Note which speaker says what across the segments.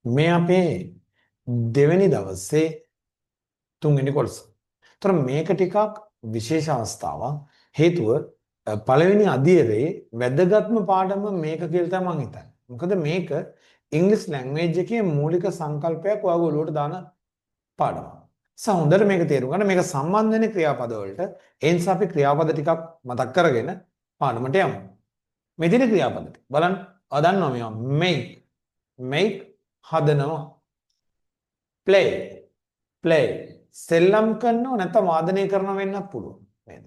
Speaker 1: මේ අපේ දෙවෙනි දවසේ තුන්වෙනි කොටස. ତොර මේක ටිකක් විශේෂ අවස්ථාවක්. හේතුව පළවෙනි අධීරයේ වැදගත්ම පාඩම මේක කියලා තමයි මම හිතන්නේ. මොකද මේක ඉංග්‍රීසි ලැන්ග්වේජ් එකේ මූලික සංකල්පයක් ඔයාගේ ඔළුවට දාන පාඩමක්. හොඳට මේක තේරුම් ගන්න. මේක සම්බන්ධ වෙන ක්‍රියාපද වලට. ඒ නිසා අපි ක්‍රියාපද ටිකක් මතක් කරගෙන පාඩමට යමු. මේ දින ක්‍රියාපද ටික බලන්න. ඔයා දන්නවා මේවා make හදනවා. play සෙල්ලම් කරනවා නැත්නම් වාදනය කරනවා වෙන්නත් පුළුවන් නේද?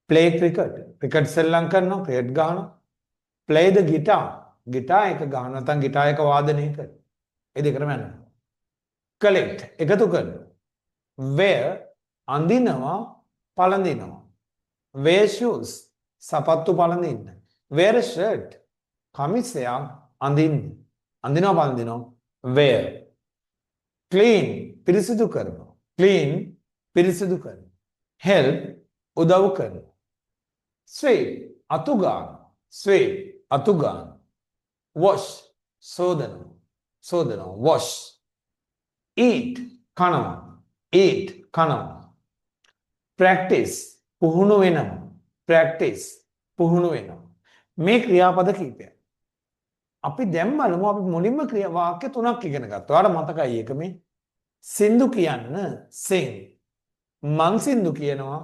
Speaker 1: play cricket සෙල්ලම් කරනවා ක්‍රිකට් ගහනවා. play the guitar එක ගහනවා නැත්නම් ගිටාර් එක වාදනය කරනවා. ඒ දෙකම යනවා. collect එකතු කරනවා. wear අඳිනවා පළඳිනවා. wear shoes සපත්තු පළඳින්න. wear a shirt කමිසයක් අඳින්න. අඳිනවා පළඳිනවා. wear clean පිරිසිදු කරනවා. clean පිරිසිදු කරනවා. help උදව් කරනවා. sweep අතු ගන්නවා. sweep අතු ගන්නවා. wash සෝදනවා. wash eat කනවා. practice පුහුණු වෙනවා. මේ ක්‍රියාපද කීපයක්. අපි දැන් බලමු අපි මුලින්ම වාක්‍ය තුනක් ඉගෙන ගත්තා. ඔයාලට මතකයි ඒක මේ සින්දු කියන්න sing. මං සින්දු කියනවා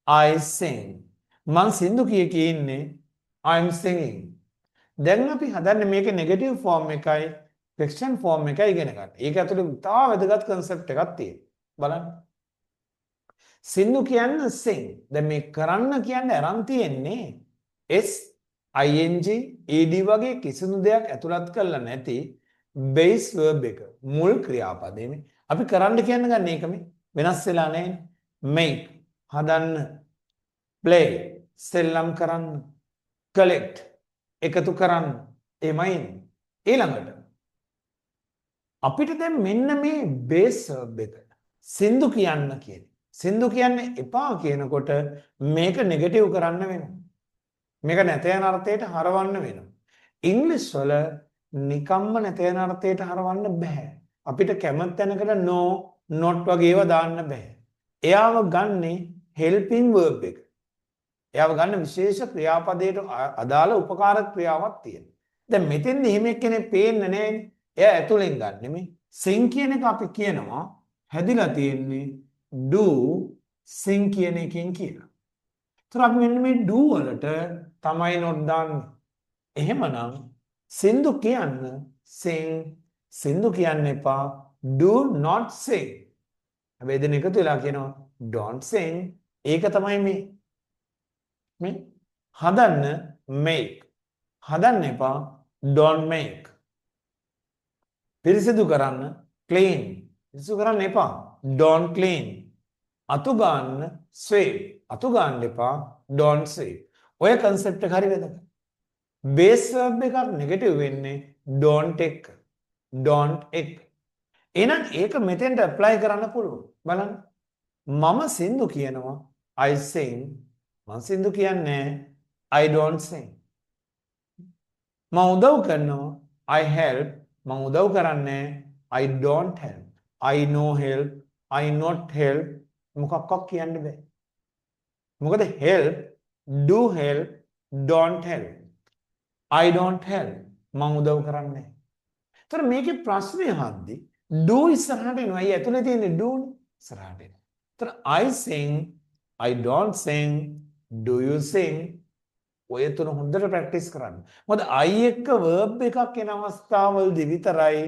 Speaker 1: I sing. මං සින්දු කිය ඉන්නේ I'm singing. දැන් අපි හදන්නේ මේකේ නෙගටිව් ෆෝම් එකයි ෆ්‍රික්ෂන් ෆෝම් එකයි ඉගෙන ගන්න. ඒක ඇතුලේ ඉතාම වැදගත් කන්සෙප්ට් එකක් තියෙනවා. බලන්න. සින්දු කියන්න sing. දැන් මේ කරන්න කියන්නේ අරන් තියෙන්නේ S ing ed වගේ කිසිදු දෙයක් ඇතුළත් කරලා නැති බේස් verb එක. මුල් ක්‍රියාපදෙමේ අපි කරන්න කියන්න ගන්න ඒක මේ වෙනස් වෙලා නැහැ. make හදන්න, play සෙල්ලම් කරන්න, collect එකතු කරන්න. එමයි ඊළඟට අපිට දැන් මෙන්න මේ බේස් verb එක සින්දු කියන්න කියන්නේ. සින්දු කියන්නේ එපා කියනකොට මේක නෙගටිව් කරන්න වෙනවා. මේක නැත යන අර්ථයට හරවන්න වෙනවා. ඉංග්‍රීසි වල නිකම්ම නැත යන අර්ථයට හරවන්න බෑ. අපිට කැමති තැනකට no not වගේ ඒවා දාන්න බෑ. එයාව ගන්නේ helping verb එක. එයාව ගන්න විශේෂ ක්‍රියාපදයට අදාළ උපකාරක ක්‍රියාවක් තියෙනවා. දැන් මෙතෙන්ද එහෙම කෙනෙක් පේන්නේ නැහැනේ. එයා ඇතුලෙන් ගන්න මේ sing කියන එක අපි කියනවා හැදිලා තියෙන්නේ do sing කියන එකෙන් කියලා. ඒතර අපි මෙන්න මේ do වලට තමයි not දාන්නේ. එහෙමනම් සින්දු කියන්න sing සින්දු කියන්න එපා do not sing. හැබැයි දෙන එකතු වෙලා කියනවා don't sing. ඒක තමයි මේ හදන්න make. හදන්න එපා don't make. පිරිසිදු කරන්න clean. පිරිසිදු කරන්න එපා don't clean. අතු ගන්න sweep. අතු ගන්න එපා don't sweep. ඔය concept එක හරි වැදගත්. base verb එකක් negative වෙන්නේ don't එක. don't එක. එහෙනම් ඒක මෙතෙන්ට apply කරන්න පුළුවන්. බලන්න. මම සින්දු කියනවා I sing. මම සින්දු කියන්නේ I don't sing. මම උදව් කරනවා I help. මම උදව් කරන්නේ I don't help. I no help. I not help. මොකක්වත් කියන්න බෑ. මොකද help, do help, don't help. I don't help. මම උදව් කරන්නේ නැහැ. ඒතර මේකේ ප්‍රශ්නේ හද්දි do ඉස්සරහට එනවා. අය ඇතුලේ තියෙන do ඉස්සරහට එනවා. ඒතර I sing, I don't sing, do you sing? ඔය තුන හොඳට ප්‍රැක්ටිස් කරන්න. මොකද I එක්ක verb එකක් එන අවස්ථාවවලදී විතරයි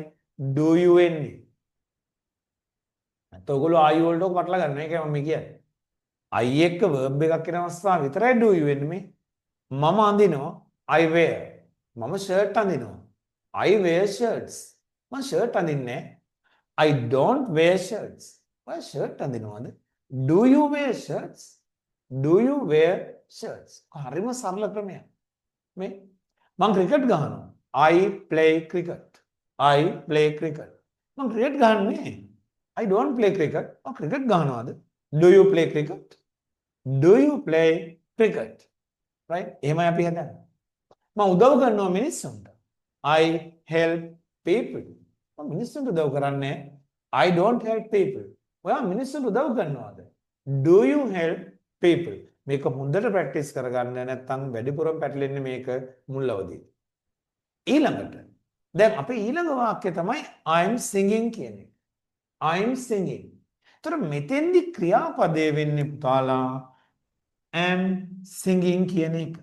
Speaker 1: do you එන්නේ. නැත්නම් ඔයගොල්ලෝ I වලට ඔක පටල ගන්න. ඒකයි මම කියන්නේ. I එක්ක verb එකක් එන අවස්ථාව විතරයි do you එන්නේ මේ. මම අඳිනවා I wear. මම shirt අඳිනවා. I wear shirts. මම shirt අඳින්නේ I don't wear shirts. ඔය shirt අඳිනවද? Do you wear shirts? Do you wear shirts? හරිම සරල ක්‍රමයක්. මේ මම ක්‍රිකට් ගහනවා. I play cricket. I play cricket. මම ක්‍රිකට් ගහන්නේ. I don't play cricket. මම cricket ගහනවාද? Do you play cricket? Do you play cricket? Right? එහෙමයි අපි හදන්නේ. මම උදව් කරනවා මිනිස්සුන්ට. I help people. මම මිනිස්සුන්ට උදව් කරන්නේ I don't help people. ඔයා මිනිස්සුන්ට උදව් කරනවද? Do you help people? මේක හොඳට ප්‍රැක්ටිස් කරගන්න නැත්නම් වැඩිපුරම පැටලෙන්නේ මේක මුල් අවදී. ඊළඟට දැන් අපේ ඊළඟ වාක්‍යය තමයි I'm singing කියන එක. I'm singing. ඒතර මෙතෙන්දි ක්‍රියාපදයේ වෙන්නේ පුතාලා am singing කියන එක.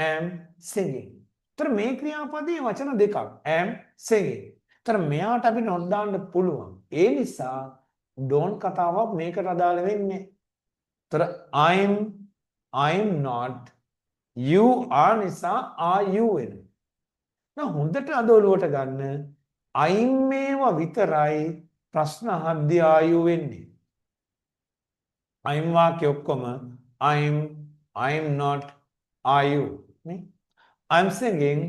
Speaker 1: am singing. ඒතර මේ ක්‍රියාපදයේ වචන දෙකක් am singing. ඒතර මෙයාට අපි not දාන්න පුළුවන්. ඒ නිසා don't කතාවක් මේකට අදාළ වෙන්නේ. ඒතර I'm not you are නිසා are you වෙනවා. now හොඳට අද ඔලුවට ගන්න I'm මේවා විතරයි ප්‍රශ්න අහද්දී are you වෙන්නේ. I'm වාක්‍ය ඔක්කොම I'm not are you නේ. I'm singing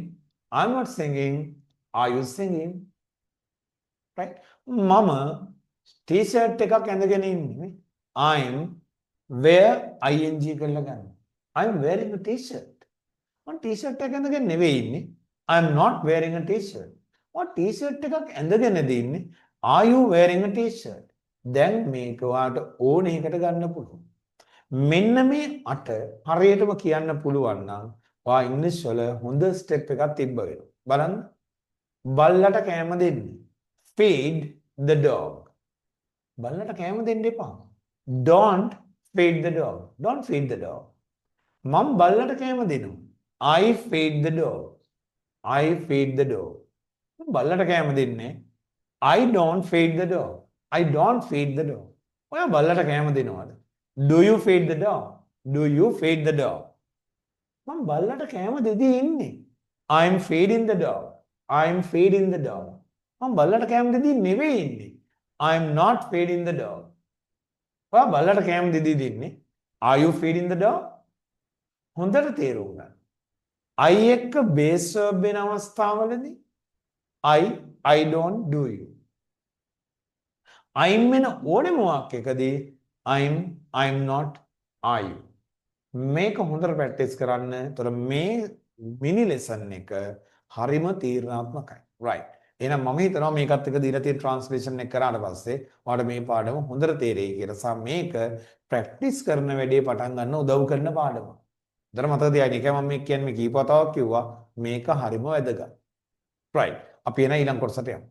Speaker 1: I'm not singing are you singing right. මම t-shirt එකක් ඇඳගෙන ඉන්නේ. I'm wear ing කරලා ගන්න. I'm wearing a t-shirt. මම t-shirt එක ඇඳගෙන නෙවෙයි ඉන්නේ. I'm not wearing a t-shirt. මම t-shirt එකක් ඇඳගෙනද ඉන්නේ. Are you wearing a t-shirt? දැන් මේක ඔයාලට ඕන එකකට ගන්න පුළුවන්. මෙන්න මේ 8 හරියටම කියන්න පුළුවන් නම් ඔයා ඉංග්‍රීසි වල හොඳ ස්ටෙප් එකක් තිබ්බ වෙනවා. බලන්න. බල්ලට කෑම දෙන්න. Feed the dog. බල්ලට කෑම දෙන්න එපා. Don't feed the dog. Don't feed the dog. මම බල්ලට කෑම දෙනවා. I feed the dog. I feed the dog. බල්ලට කෑම දෙන්නේ. I don't feed the dog. I don't feed the dog. ඔයා බල්ලට කෑම දෙනවද? Do you feed the dog? Do you feed the dog? මම බල්ලට කෑම දෙදී ඉන්නේ. I'm feeding the dog. I'm feeding the dog. මම බල්ලට කෑම දෙදී නෙවෙයි ඉන්නේ. I'm not feeding the dog. ඔයා බල්ලට කෑම දෙදී ඉන්නේ. Are you feeding the dog? හොඳට තේරුම් ගන්න. I එක්ක base verb වෙන අවස්ථාවලදී I don't do you. I'm වෙන ඕනෙම වාක්‍යයකදී I'm not are you. මේක හොඳට ප්‍රැක්ටිස් කරන්න. ඒතර මේ මිනි ලෙසන් එක හරිම තීරණාත්මකයි. right. එහෙනම් මම හිතනවා මේකත් එක දීලා තියෙන ට්‍රාන්ස්ලේෂන් එක කරාට පස්සේ ඔයාලට මේ පාඩම හොඳට තේරෙයි කියලා. සම මේක ප්‍රැක්ටිස් කරන වැඩේ පටන් ගන්න උදව් කරන පාඩමක්. දර මතක තියාගන්න. ඒකයි මම මේ කියන්නේ මේ කීප වතාවක් කිව්වා මේක හරිම වැදගත්. right. අපි එන ඊළඟ කොටසට යමු.